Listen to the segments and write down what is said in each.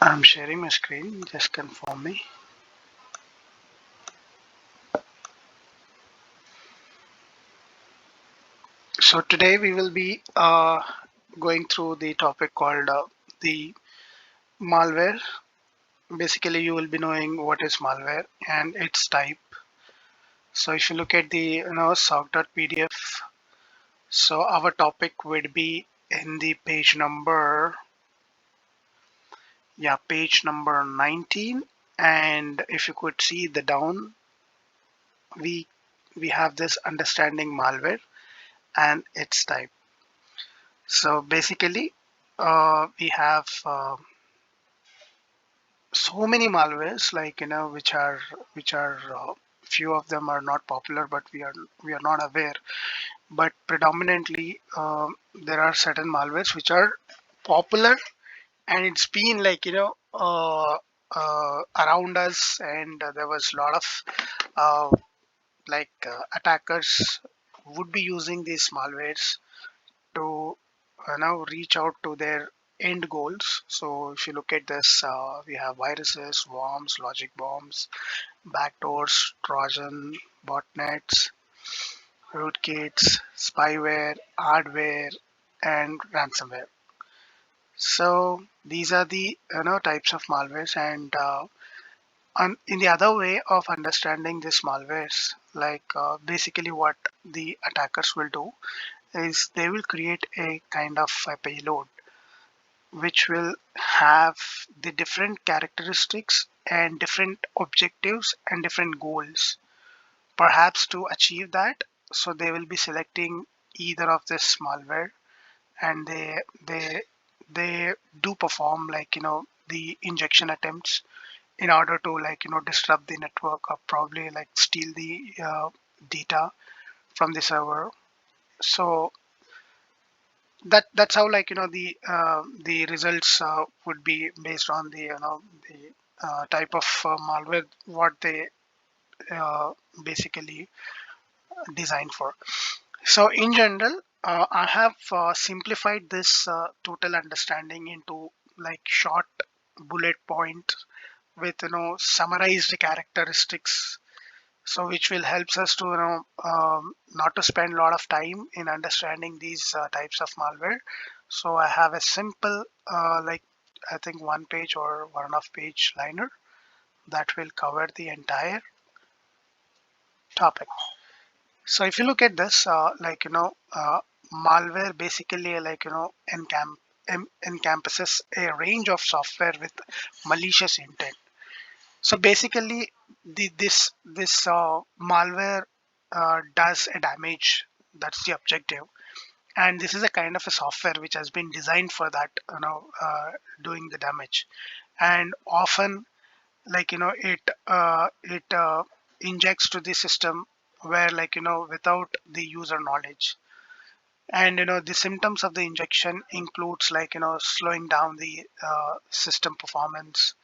I'm sharing my screen, just confirm me. So today we will be going through the topic called the malware. Basically, you will be knowing what is malware and its type. So if you look at the soc.pdf, so our topic would be in the page number 19. And if you could see the down, we we have this understanding malware and its type. So basically, we have so many malwares, like which are few of them are not popular, but we are not aware. But predominantly, there are certain malwares which are popular, and it's been around us, and there was a lot of uh, attackers would be using these malwares to now reach out to their end goals. So if you look at this, we have viruses, worms, logic bombs, backdoors, Trojan, botnets, rootkits, spyware, hardware, and ransomware. So these are the types of malwares, and in the other way of understanding this malwares, basically what the attackers will do is they will create a kind of a payload which will have the different characteristics and different objectives and different goals. Perhaps to achieve that, so they will be selecting either of this malware, and they do perform the injection attempts in order to disrupt the network, or probably steal the data from the server. So that's how the results would be based on the type of malware what they uh, basically designed for. So in general, I have simplified this total understanding into short bullet point with summarized characteristics, so which will helps us to not to spend a lot of time in understanding these types of malware. So I have a simple I think one page or 1.5 page liner that will cover the entire topic. So if you look at this, malware basically encompasses a range of software with malicious intent. So basically, this malware does a damage. That's the objective, and this is a kind of a software which has been designed for that, doing the damage. And often, it injects to the system where without the user knowledge. And the symptoms of the injection includes slowing down the system performance,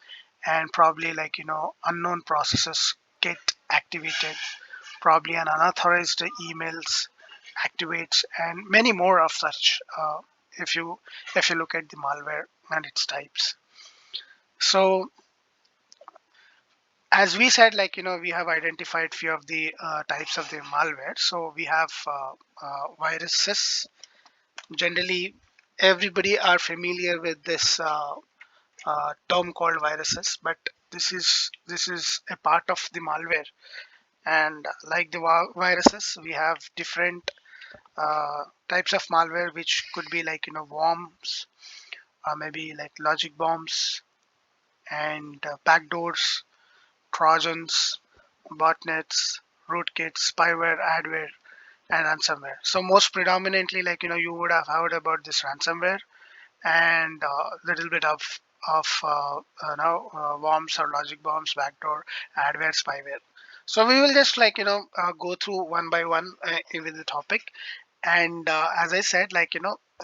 and probably unknown processes get activated, probably an unauthorized emails activates, and many more of such, if you look at the malware and its types. So as we said, we have identified few of the types of the malware. So we have viruses. Generally, everybody are familiar with this term called viruses, but this is a part of the malware. And like the viruses, we have different types of malware, which could be worms, or maybe like logic bombs, and backdoors, trojans, botnets, rootkits, spyware, adware, and ransomware. So most predominantly, you would have heard about this ransomware, and a little bit of worms or logic bombs, backdoor, adware, spyware. So we will just go through one by one with the topic. And as I said,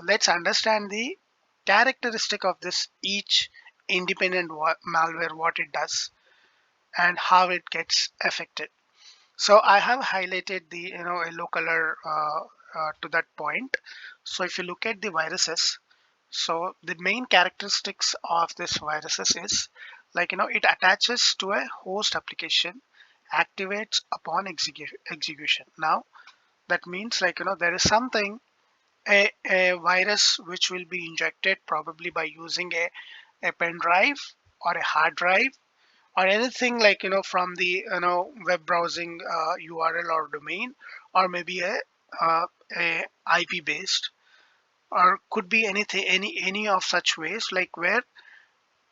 let's understand the characteristic of this each independent malware, what it does and how it gets affected. So I have highlighted the yellow color to that point. So if you look at the viruses, So the main characteristics of this viruses is it attaches to a host application, activates upon execution. Now that means there is something, a virus which will be injected probably by using a pen drive or a hard drive or anything from the web browsing URL or domain, or maybe a IP based, or could be anything, any of such ways, like where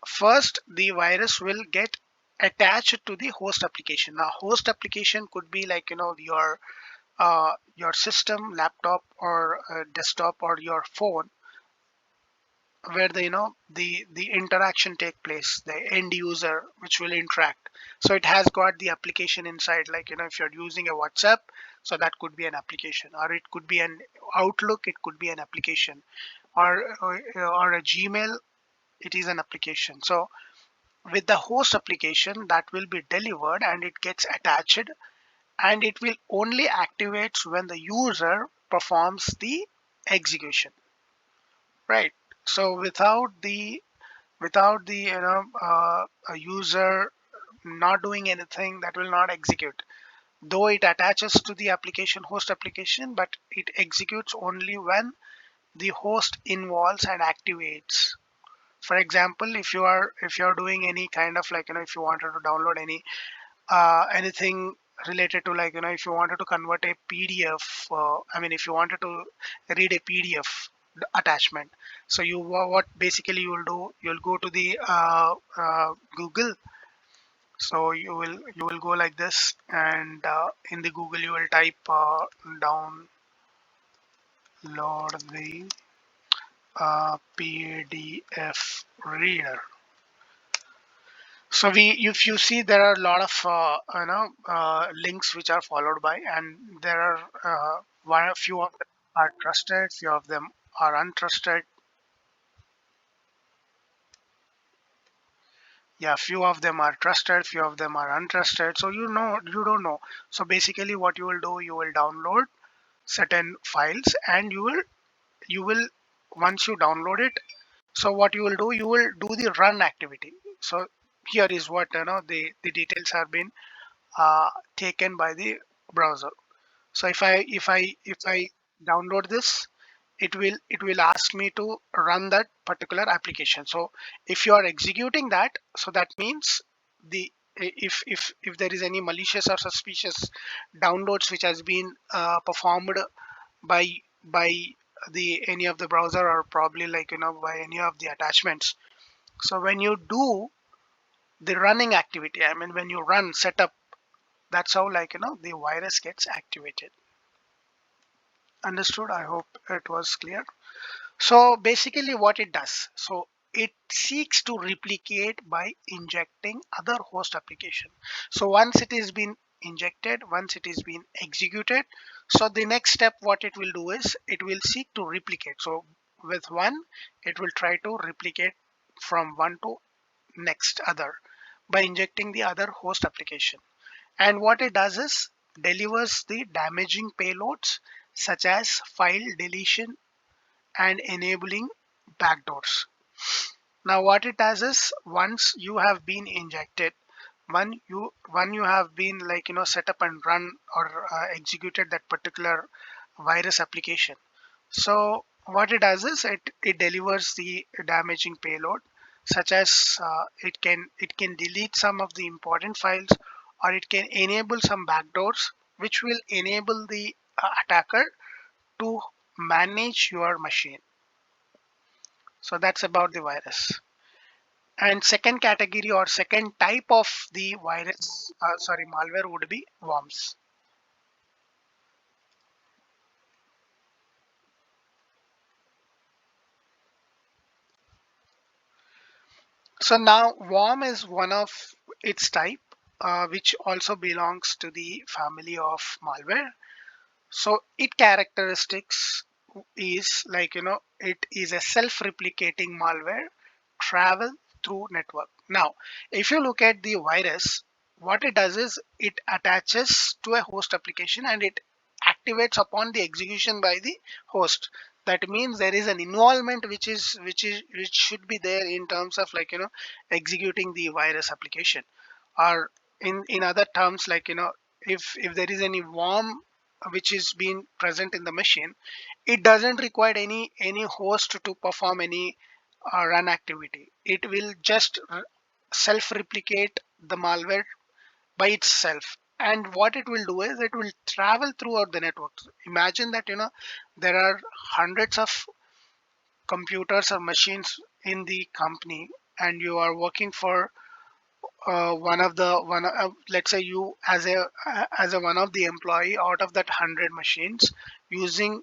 first the virus will get attached to the host application. Now host application could be your system, laptop, or desktop, or your phone, where the interaction take place, the end user which will interact. So it has got the application inside, if you're using a WhatsApp, so that could be an application, or it could be an Outlook, it could be an application, or a Gmail, it is an application. So with the host application, that will be delivered and it gets attached, and it will only activates when the user performs the execution, right? So without the a user not doing anything, that will not execute, though it attaches to the application, host application, but it executes only when the host involves and activates. For example, if you're doing any kind of if you wanted to download anything related to if you wanted to convert a PDF, if you wanted to read a PDF attachment, so what basically you will do, you'll go to the Google. So you will go like this, and in the Google you will type download the PDF reader. So if you see, there are a lot of links which are followed by, and there are a few of them are trusted, few of them are untrusted. Yeah, few of them are trusted, few of them are untrusted. So you don't know. So basically, what you will do, you will download certain files, and you will once you download it. So what you will do, you will do the run activity. So here is what the details have been taken by the browser. So if I download this, it will ask me to run that particular application. So if you are executing that, so that means the if there is any malicious or suspicious downloads which has been performed by by the any of the browser, or probably by any of the attachments. So when you do the running activity, when you run setup, that's how the virus gets activated. Understood? I hope it was clear. So basically what it does, so it seeks to replicate by injecting other host application. So once it is been injected, once it is been executed, so the next step what it will do is it will seek to replicate. So with one, it will try to replicate from one to next other by injecting the other host application. And what it does is delivers the damaging payloads such as file deletion and enabling backdoors. Now what it does is, once you have been injected, when you have been set up and run or executed that particular virus application, so what it does is it delivers the damaging payload, such as it can delete some of the important files, or it can enable some backdoors which will enable the attacker to manage your machine. So that's about the virus. And second category or second type of the virus, malware, would be worms. So now worm is one of its type, which also belongs to the family of malware. So it characteristics is it is a self-replicating malware travel through network. Now, if you look at the virus, what it does is it attaches to a host application and it activates upon the execution by the host. That means there is an involvement which should be there in terms of executing the virus application, or in other terms, if there is any worm which is being present in the machine, it doesn't require any host to perform any run activity. It will just self replicate the malware by itself. And what it will do is it will travel throughout the network. Imagine that there are hundreds of computers or machines in the company, and you are working for one of the one let's say you as a one of the employee out of that 100 machines using,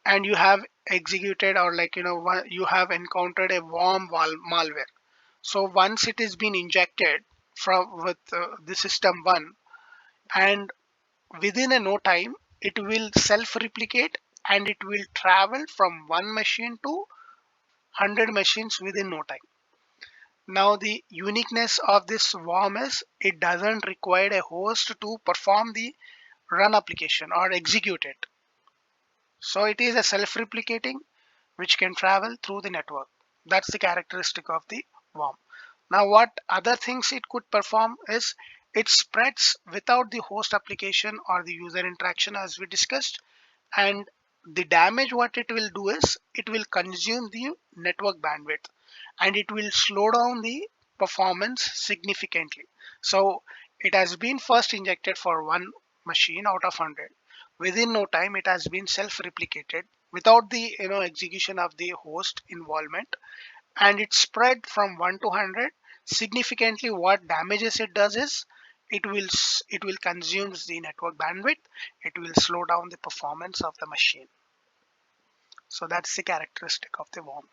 and you have executed, or you have encountered a malware. So once it is been injected from with the system one, and within a no time it will self replicate, and it will travel from one machine to 100 machines within no time. Now the uniqueness of this worm is it doesn't require a host to perform the run application or execute it. So it is a self-replicating which can travel through the network. That's the characteristic of the worm. Now what other things it could perform is it spreads without the host application or the user interaction, as we discussed. And the damage what it will do is it will consume the network bandwidth, and it will slow down the performance significantly. So it has been first injected for one machine out of 100. Within no time it has been self-replicated without the execution of the host involvement, and it spread from 1 to 100 significantly. What damages it does is it will consume the network bandwidth, it will slow down the performance of the machine. So that's the characteristic of the worm.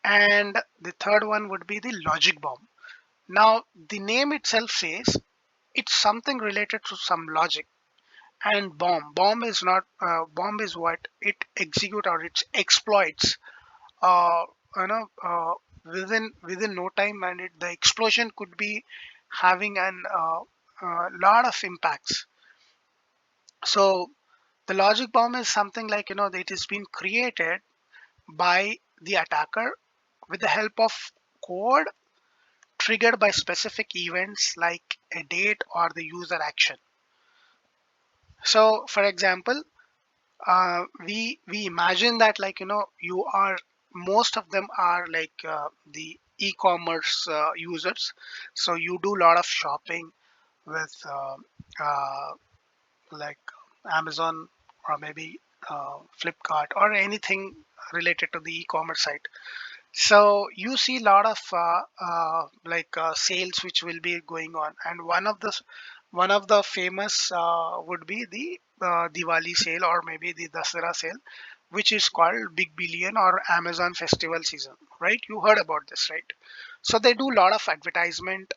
And the third one would be the logic bomb. Now the name itself says it's something related to some logic. And bomb is not bomb is what it execute or it exploits uh, you know within no time, and the explosion could be having an lot of impacts. So the logic bomb is something that has been created by the attacker with the help of code triggered by specific events like a date or the user action. So for example, we imagine that you are, most of them are the e-commerce users. So you do a lot of shopping with uh, like Amazon, or maybe Flipkart, or anything related to the e-commerce site. So you see a lot of sales which will be going on, and one of the famous would be the Diwali sale, or maybe the Dasara sale, which is called Big Billion or Amazon Festival Season, right? You heard about this, right? So they do a lot of advertisement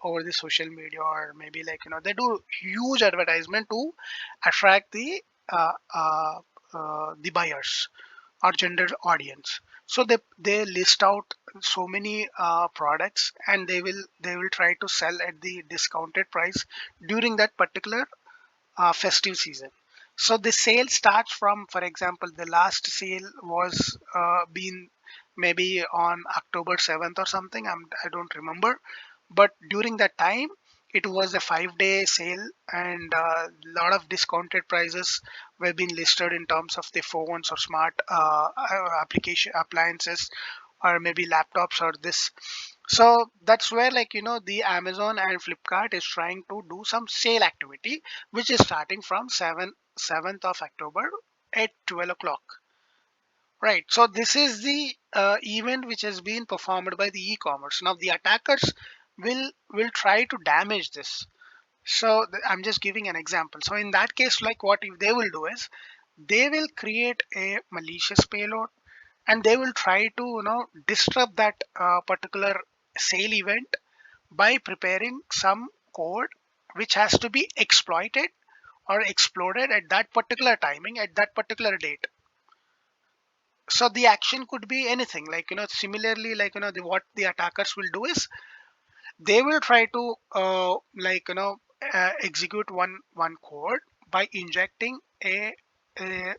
over the social media, or maybe they do huge advertisement to attract the buyers or general audience. So they list out so many products, and they will try to sell at the discounted price during that particular festive season. So the sale starts from, for example, the last sale was been maybe on October 7th or something. I don't remember, but during that time it was a 5-day sale, and a lot of discounted prices were being listed in terms of the phones or smart application appliances, or maybe laptops or this. So that's where the Amazon and Flipkart is trying to do some sale activity, which is starting from 7th of October at 12 o'clock. Right. So this is the event which has been performed by the e-commerce. Now the attackers will try to damage this. So I'm just giving an example. So in that case, what if they will do is they will create a malicious payload, and they will try to disrupt that particular sale event by preparing some code which has to be exploited or exploded at that particular timing, at that particular date. So the action could be anything, similarly, what the attackers will do is they will try to execute one code by injecting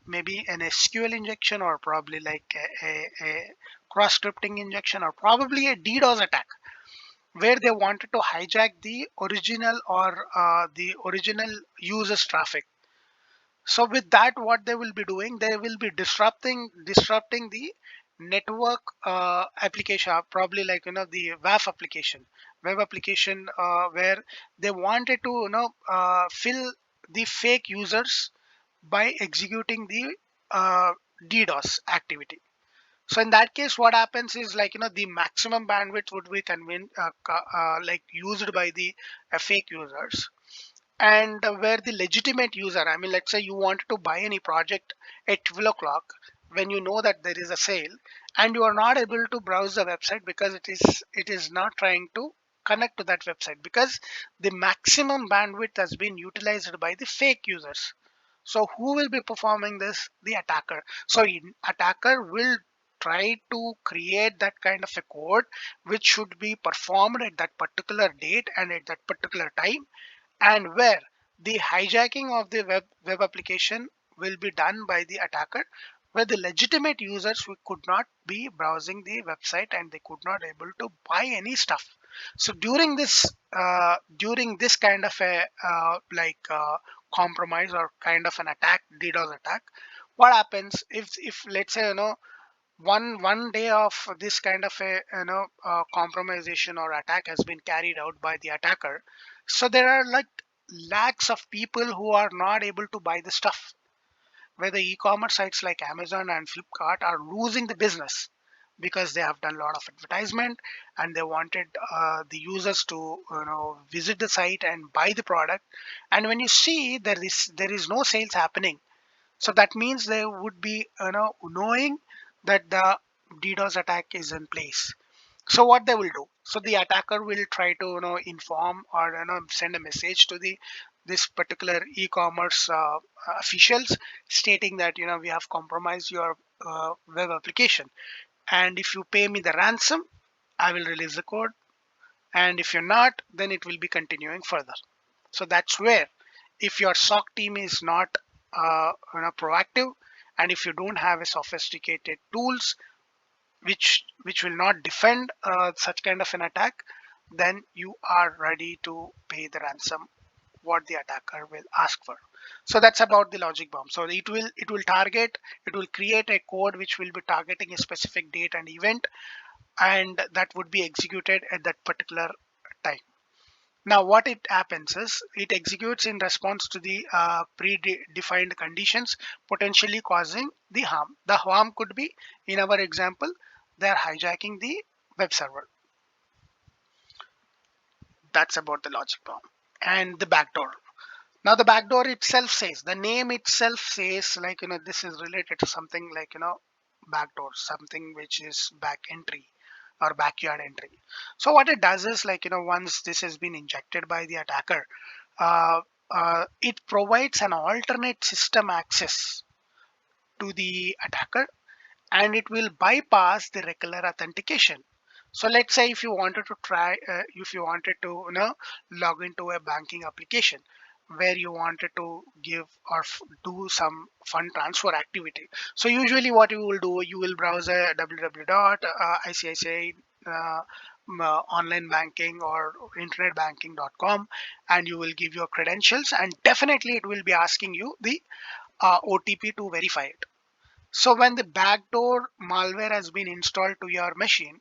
maybe an SQL injection, or probably like a cross scripting injection, or probably a DDoS attack where they wanted to hijack the original or the original user's traffic. So with that, what they will be doing, they will be disrupting the network application, probably like the web application where they wanted to fill the fake users by executing the DDoS activity. So in that case, what happens is like the maximum bandwidth would be like used by the fake users, and where the legitimate user, I mean, let's say you wanted to buy any project at 12 o'clock when you know that there is a sale, and you are not able to browse the website because it is not trying to connect to that website because the maximum bandwidth has been utilized by the fake users. So who will be performing this? The attacker. So attacker will try to create that kind of a code which should be performed at that particular date and at that particular time, and where the hijacking of the web application will be done by the attacker, where the legitimate users who could not be browsing the website and they could not able to buy any stuff. So during this kind of a compromise or kind of an attack, DDoS attack, what happens if let's say one day of this kind of a compromisation or attack has been carried out by the attacker, so there are like lakhs of people who are not able to buy the stuff, where the e-commerce sites like Amazon and Flipkart are losing the business because they have done a lot of advertisement and they wanted the users to visit the site and buy the product, and when you see there is no sales happening, so that means they would be knowing that the DDoS attack is in place. So what they will do? So the attacker will try to inform or send a message to the this particular e-commerce officials stating that we have compromised your web application, and if you pay me the ransom, I will release the code, and if you're not, then it will be continuing further. So that's where, if your SOC team is not proactive, and if you don't have a sophisticated tools which will not defend such kind of an attack, then you are ready to pay the ransom what the attacker will ask for. So that's about the logic bomb. So it will create a code which will be targeting a specific date and event, and that would be executed at that particular time. Now, what it happens is it executes in response to the predefined conditions, potentially causing the harm. The harm could be, in our example, they are hijacking the web server. That's about the logic bomb. And the backdoor. Now, the backdoor itself says, the name itself says, like, this is related to something like, backdoor, something which is back entry or backyard entry. So what it does is like, once this has been injected by the attacker, uh, it provides an alternate system access to the attacker, and it will bypass the regular authentication. So let's say if you wanted to log into a banking application where you wanted to give or do some fund transfer activity. So usually what you will do, you will browse a www.icici online banking or internet banking.com, and you will give your credentials, and definitely it will be asking you the OTP to verify it. So when the backdoor malware has been installed to your machine,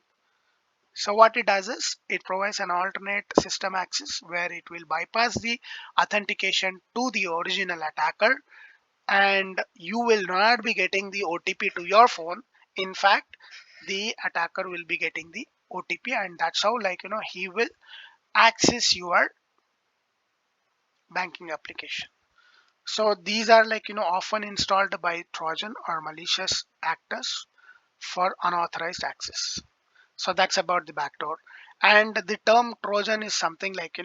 so what it does is it provides an alternate system access where it will bypass the authentication to the original attacker, and you will not be getting the OTP to your phone. In fact, the attacker will be getting the OTP, and that's how like he will access your banking application. So these are like often installed by Trojan or malicious actors for unauthorized access. So that's about the backdoor. And the term Trojan is something like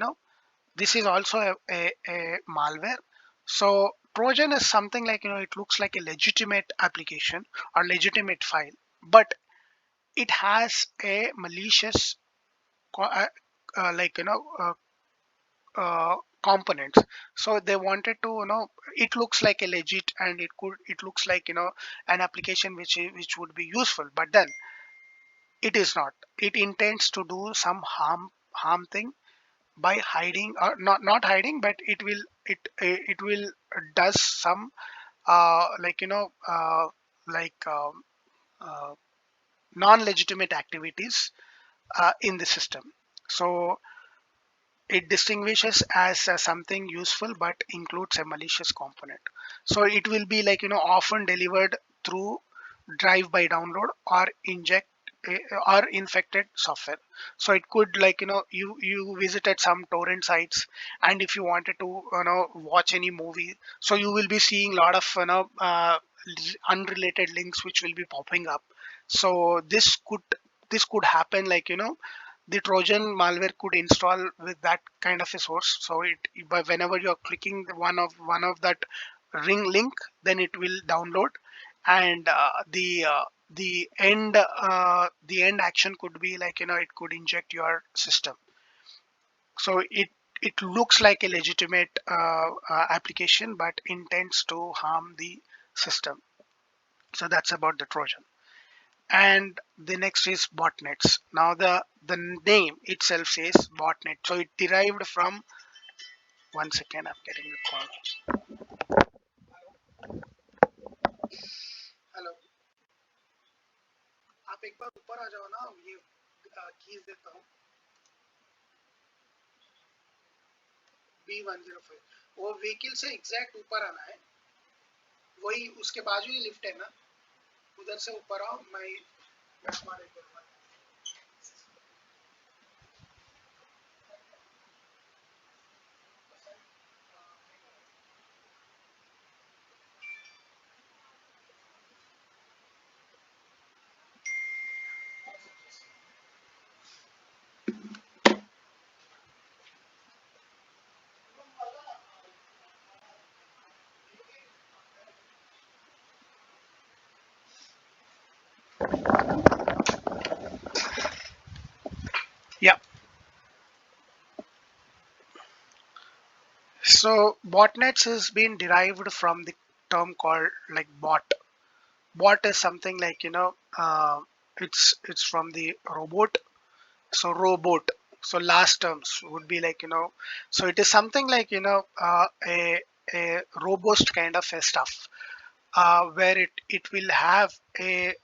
this is also a malware. So Trojan is something like it looks like a legitimate application or legitimate file, but it has a malicious co- uh, like components. So they wanted to, it looks like a legit, and it looks like, an application which would be useful, but then it is not. It intends to do some harm thing by hiding, or not hiding, but it will does some like, like non-legitimate activities in the system. So it distinguishes as something useful but includes a malicious component. So it will be like, often delivered through drive by download or inject or infected software. So it could, like, you visited some torrent sites, and if you wanted to, watch any movie, so you will be seeing a lot of, unrelated links which will be popping up. So this could happen, like, the Trojan malware could install with that kind of a source. So but whenever you're clicking one of that ring link, then it will download, and the end action could be like, it could inject your system. So it looks like a legitimate application, but intends to harm the system. So that's about the Trojan. And the next is botnets. Now the name itself says botnet, so it derived from, one second, I'm getting the call. Hello, आप एक बार ऊपर आ जाओ ना, ये keys देता हूँ, B105, वो vehicle से एग्जैक्ट ऊपर आना है, वही उसके बाजू ही लिफ्ट है ना, उधर से ऊपर आओ, मैं हमारे yeah. So botnets has been derived from the term called like bot. Bot is something like, it's from the robot. So robot. So last terms would be like, so it is something like, a robust kind of a stuff, where it will have a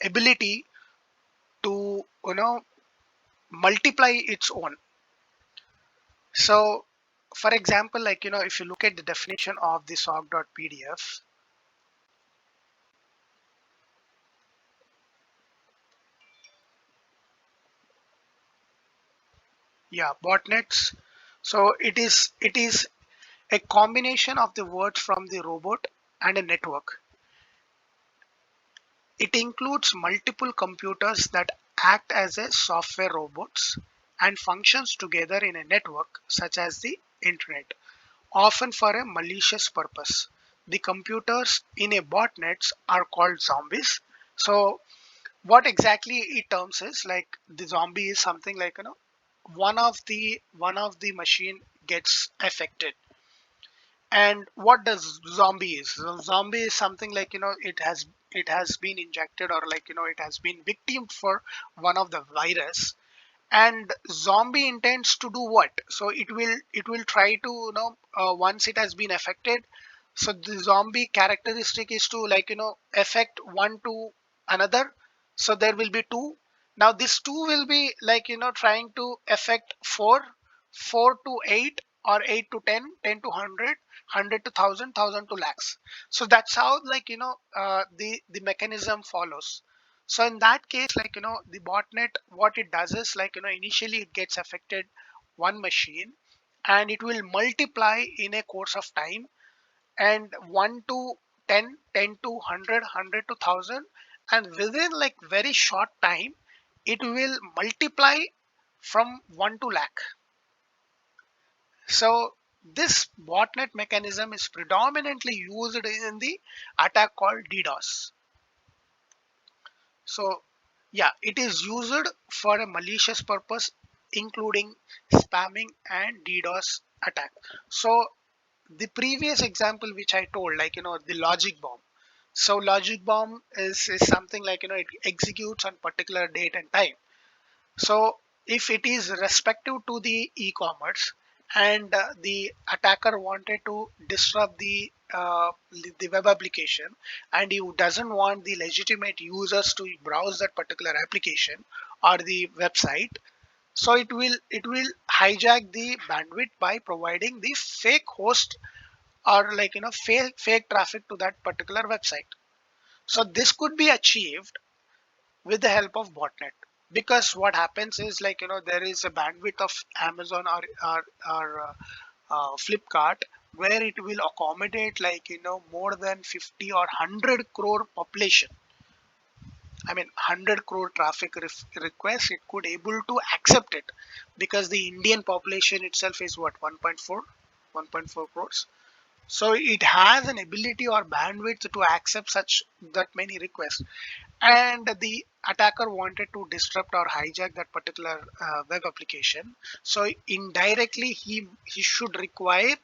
ability to, multiply its own. So for example, like, if you look at the definition of the soc.pdf, yeah, botnets. So it is a combination of the words from the robot and a network. It includes multiple computers that act as a software robots and functions together in a network such as the internet, often for a malicious purpose. The computers in a botnets are called zombies. So what exactly it terms is like, the zombie is something like, one of the machine gets affected. And what does zombie is? So zombie is something like, it has been injected, or like, it has been victim for one of the virus. And zombie intends to do what? So it will try to, once it has been affected, so the zombie characteristic is to, like, affect one to another. So there will be two. Now this two will be like, trying to affect four, four to eight, or eight to 10, 10 to 100, 100 to 1000, 1000 to lakhs. So that's how, like, the mechanism follows. So in that case, like, the botnet, what it does is like, initially it gets affected one machine, and it will multiply in a course of time, and 1 to 10, 10 to 100, 100 to 1000, and within like very short time, it will multiply from 1 to lakh. So this botnet mechanism is predominantly used in the attack called DDoS. So yeah, it is used for a malicious purpose including spamming and DDoS attack. So the previous example which I told, like the logic bomb. So logic bomb is something like it executes on particular date and time. So if it is respective to the e-commerce and the attacker wanted to disrupt the web application, and he doesn't want the legitimate users to browse that particular application or the website, so it will hijack the bandwidth by providing the fake host or fake traffic to that particular website. So this could be achieved with the help of botnet, because what happens is there is a bandwidth of Amazon or Flipkart, where it will accommodate more than 50 or 100 crore population. I mean 100 crore traffic requests it could able to accept it, because the Indian population itself is what, 1.4 crores. So it has an ability or bandwidth to accept such that many requests, and the attacker wanted to disrupt or hijack that particular web application. So indirectly he should require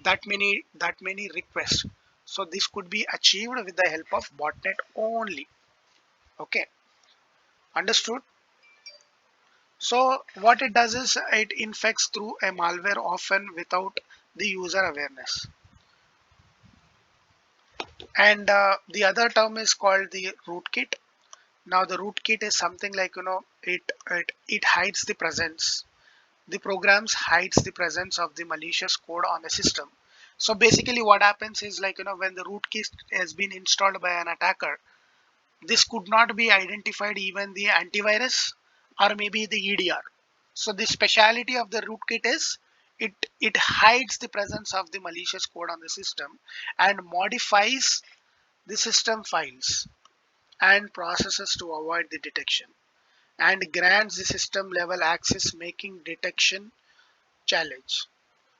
that many requests. So this could be achieved with the help of botnet only. Okay, understood. So what it does is it infects through a malware, often without the user awareness. And the other term is called the rootkit. Now the rootkit is something like it hides the presence. The programs hides the presence of the malicious code on the system. So basically, what happens is when the rootkit has been installed by an attacker, this could not be identified even the antivirus or maybe the EDR. So the speciality of the rootkit is it hides the presence of the malicious code on the system and modifies the system files and processes to avoid the detection, and grants the system level access, making detection challenge.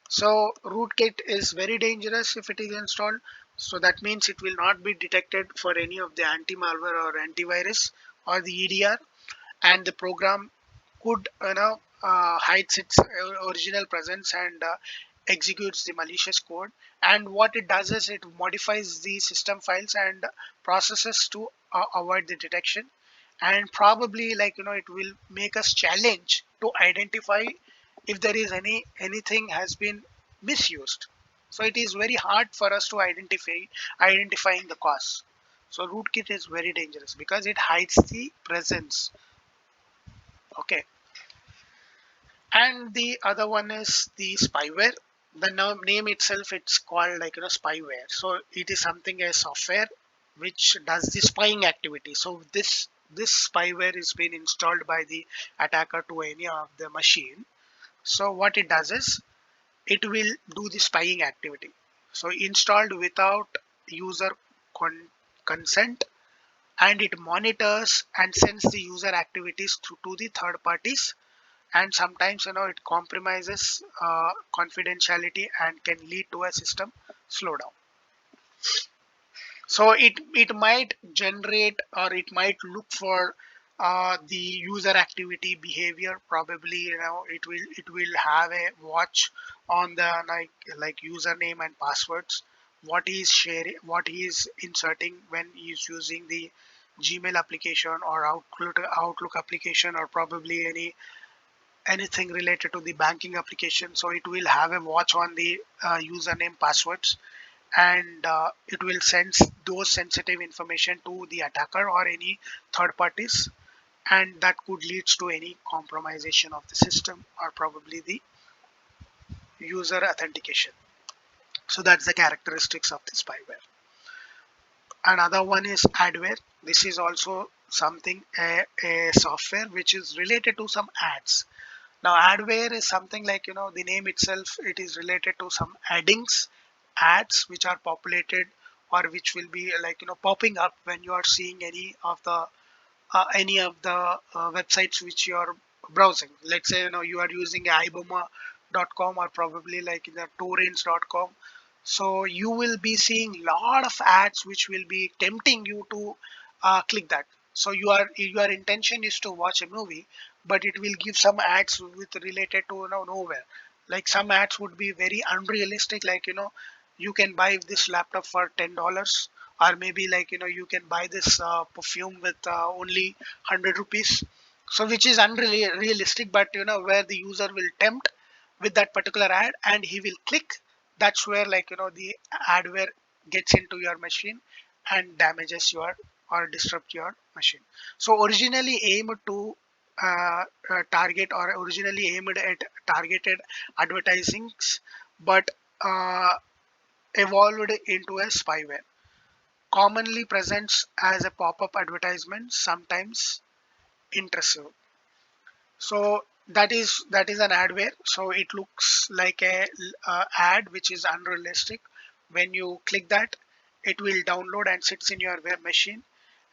So rootkit is very dangerous if it is installed. So that means it will not be detected for any of the anti-malware or antivirus or the EDR, and the program could hides its original presence and executes the malicious code. And what it does is it modifies the system files and processes to avoid the detection, and probably it will make us challenge to identify if there is anything has been misused. So it is very hard for us to identifying the cause. So rootkit is very dangerous because it hides the presence. Okay. And the other one is the spyware. The name itself, it's called spyware. So it is something, a software which does the spying activity. So this spyware is being installed by the attacker to any of the machine. So what it does is it will do the spying activity. So installed without user consent, and it monitors and sends the user activities to the third parties, and sometimes it compromises confidentiality and can lead to a system slowdown. So it might generate, or it might look for the user activity behavior. Probably it will have a watch on the username and passwords, what he is sharing, what he is inserting when he is using the Gmail application or Outlook application, or probably anything related to the banking application. So it will have a watch on the username passwords, and it will send those sensitive information to the attacker or any third parties, and that could lead to any compromisation of the system or probably the user authentication. So that's the characteristics of the spyware. Another one is adware. This is also something, a software which is related to some ads. Now adware is something the name itself, it is related to some addings, ads which are populated or which will be popping up when you are seeing any of the websites which you are browsing. Let's say you are using iboma.com or probably like the torrents.com. So you will be seeing lot of ads which will be tempting you to click that. So your intention is to watch a movie, but it will give some ads with related to nowhere. Like some ads would be very unrealistic, like you can buy this laptop for $10, or maybe like you can buy this perfume with only 100 rupees. So which is unrealistic, but where the user will tempt with that particular ad and he will click. That's where like the adware gets into your machine and damages your or disrupt your machine. So originally aimed to target, or originally aimed at targeted advertisings, but uh, evolved into a spyware. Commonly presents as a pop-up advertisement, sometimes intrusive. So that is an adware. So it looks like a ad which is unrealistic. When you click that, it will download and sits in your web machine,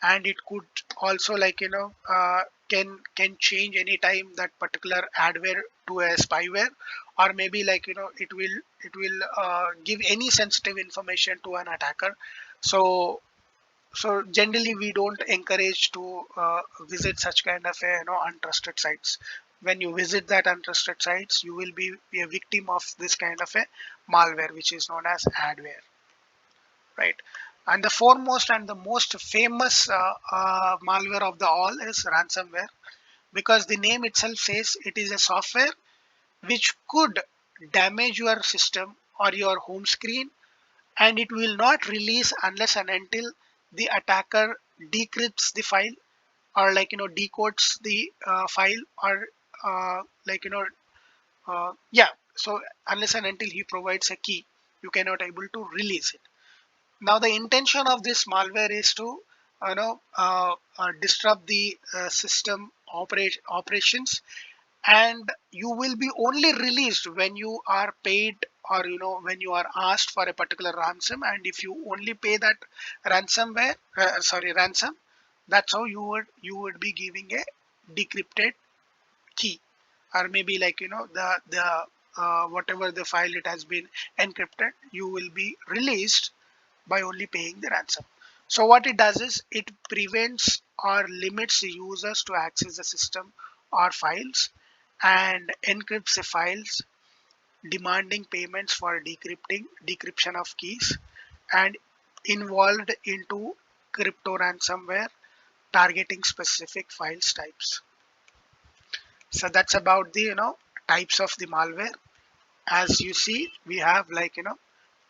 and it could also like can change anytime that particular adware to a spyware, or maybe like it will give any sensitive information to an attacker. So generally, we don't encourage to visit such kind of untrusted sites. When you visit that untrusted sites, you will be a victim of this kind of a malware, which is known as adware, right? And the foremost and the most famous malware of the all is ransomware, because the name itself says it is a software which could damage your system or your home screen, and it will not release unless and until the attacker decrypts the file, or like decodes the file, or like yeah. So unless and until he provides a key, you cannot able to release it. Now the intention of this malware is to disrupt the system operations, and you will be only released when you are paid, or when you are asked for a particular ransom. And if you only pay that ransom, that's how you would be giving a decrypted key, or maybe like the whatever the file it has been encrypted, you will be released by only paying the ransom. So what it does is it prevents or limits the users to access the system or files, and encrypts the files, demanding payments for decryption of keys, and involved into crypto ransomware targeting specific files types. So that's about the types of the malware. As you see, we have like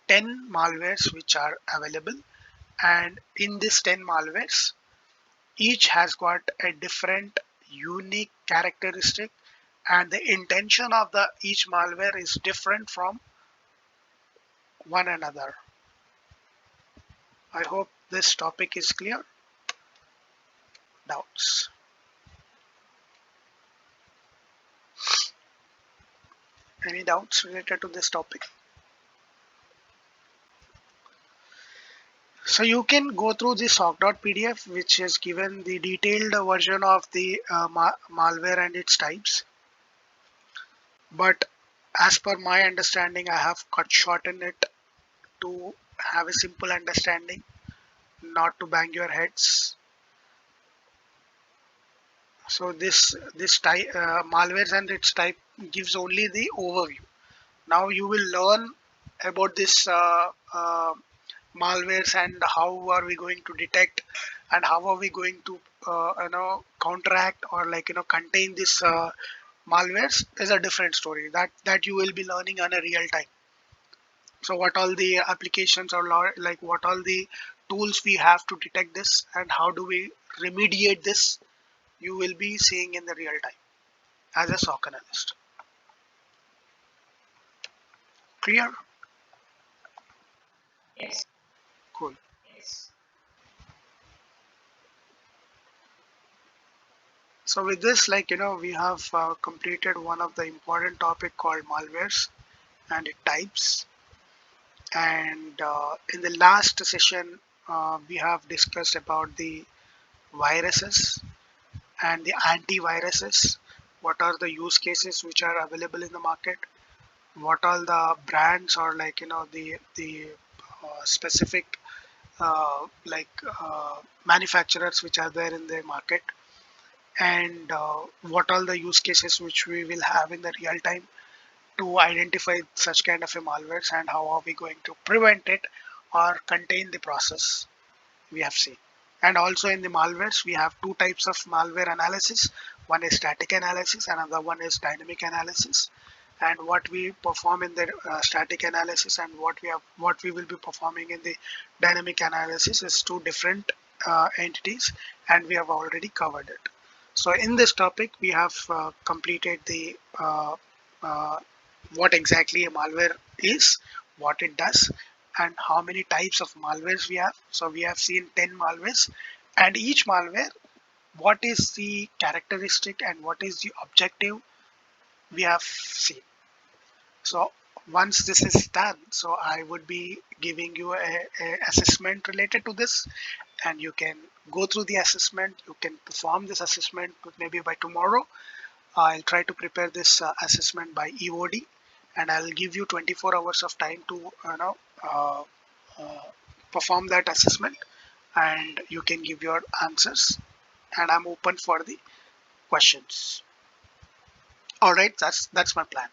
10 malwares which are available, and in this 10 malwares, each has got a different unique characteristic, and the intention of the each malware is different from one another. I hope this topic is clear. Doubts? Any doubts related to this topic? So you can go through the SOC.pdf, which is given the detailed version of the malware and its types. But as per my understanding, I have cut shorten it to have a simple understanding, not to bang your heads. So this type malwares and its type gives only the overview. Now you will learn about this malwares, and how are we going to detect, and how are we going to counteract, or like contain this malwares is a different story that you will be learning on a real time. So what all the applications, or like what all the tools we have to detect this, and how do we remediate this, you will be seeing in the real time as a SOC analyst. Clear? Yes. Cool. So with this, like we have completed one of the important topic called malwares and its types. And in the last session, we have discussed about the viruses and the antiviruses. What are the use cases which are available in the market? What are the brands, or like the specific like manufacturers which are there in the market? and what all the use cases which we will have in the real time to identify such kind of a malwares, and how are we going to prevent it or contain the process we have seen. And also in the malwares, we have two types of malware analysis. One is static analysis, another one is dynamic analysis. And what we perform in the static analysis and what we will be performing in the dynamic analysis is two different entities, and we have already covered it. So in this topic, we have completed the what exactly a malware is, what it does, and how many types of malwares we have. So we have seen 10 malwares, and each malware, what is the characteristic and what is the objective we have seen. So once this is done, so I would be giving you a assessment related to this, and you can go through the assessment. You can perform this assessment maybe by tomorrow. I'll try to prepare this assessment by EOD, and I'll give you 24 hours of time to uh, uh, perform that assessment, and you can give your answers. And I'm open for the questions. All right, that's my plan.